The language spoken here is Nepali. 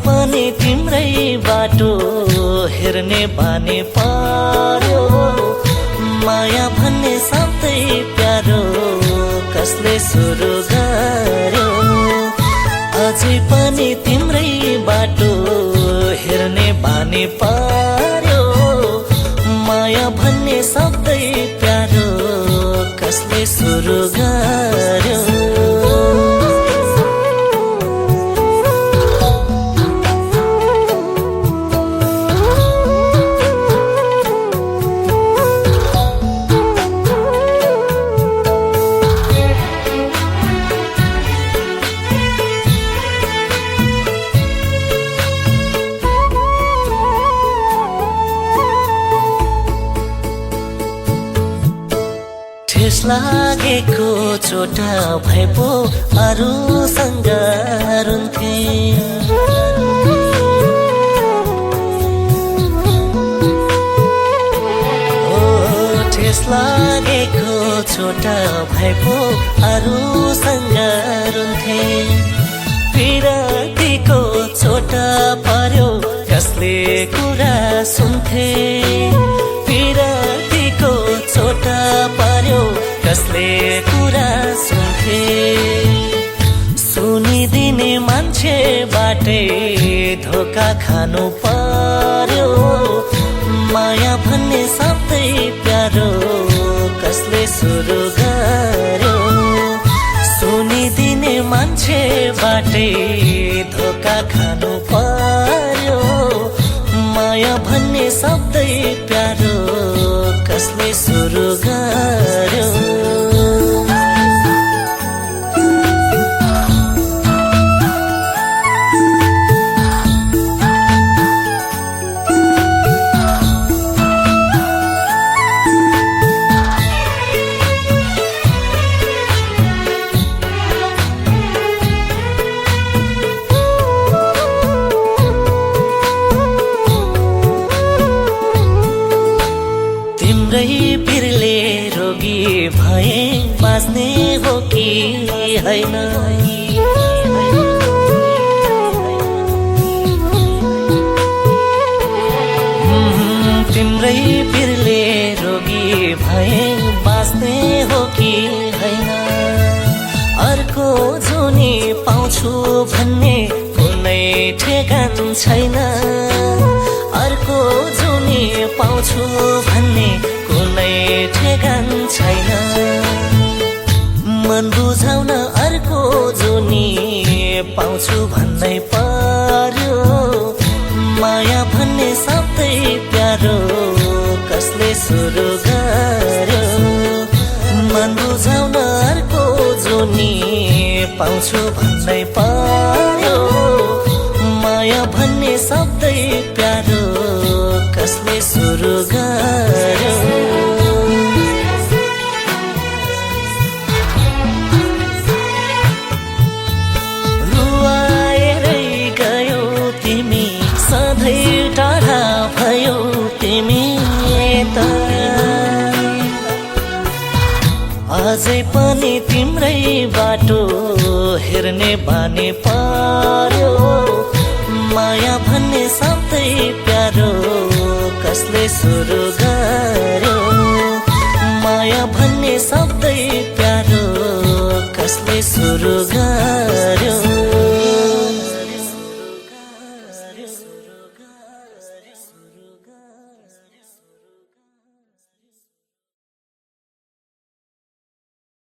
पनि तिम्रै बाटो हेर्ने बानी पर्यो। माया भन्ने शब्दै प्यारो कसले सुरु गर्यो। अझै पनि तिम्रै बाटो हेर्ने बानी पर्यो। माया भन्ने शब्दै प्यारो कसले सुरु गर्यो। ठेस लागेको चोटा भए पो अरूसँग रुन्थे। ठेस लागेको चोटा भए पो अरूसँग रुन्थे। पिरतीको चोटा पर्यो कसले कुरा सुन्थे। पिरतीको चोटा पर्यो कसले कुरा सुन्थे। सुनिदिने मान्छे बाटे धोका खानु पर्यो। माया भन्ने शब्दै प्यारो कसले सुरु गर्यो। सुनिदिने मान्छे बाटे धोका खानु पर्यो। माया भन्ने शब्दै प्यारो कसले सुरु गर्यो। तिम्रै पिरले रोगी भए बाँच्ने हो कि होइन। तिम्रै पिरले रोगी भए बाँच्ने हो कि होइन। अर्को जुनी पाउँछु भन्ने कुनै ठेगान छैन। अर्को जुनी पाउँछु भन्ने कुनै ठेगान छैन। मन बुझाउन अर्को जुनी पाउँछु भन्नै पर्यो। माया भन्ने शब्दै प्यारो कसले सुरु गर्यो। मन बुझाउन अर्को जुनी पाउँछु भन्नै पर्यो। माया भन्ने शब्दै प्यारो कसले सुरु गर्यो। रुवाएरै गयौ तिमी सधैँ टाढा भयौ तिमी त। अझै पनि तिम्रै बाटो हेर्ने बानी पर्यो। माया भन्ने शब्दै प्यारो कसले सुरु गर्यो। माया भन्ने शब्दै प्यारो कसले सुरु गर्यो।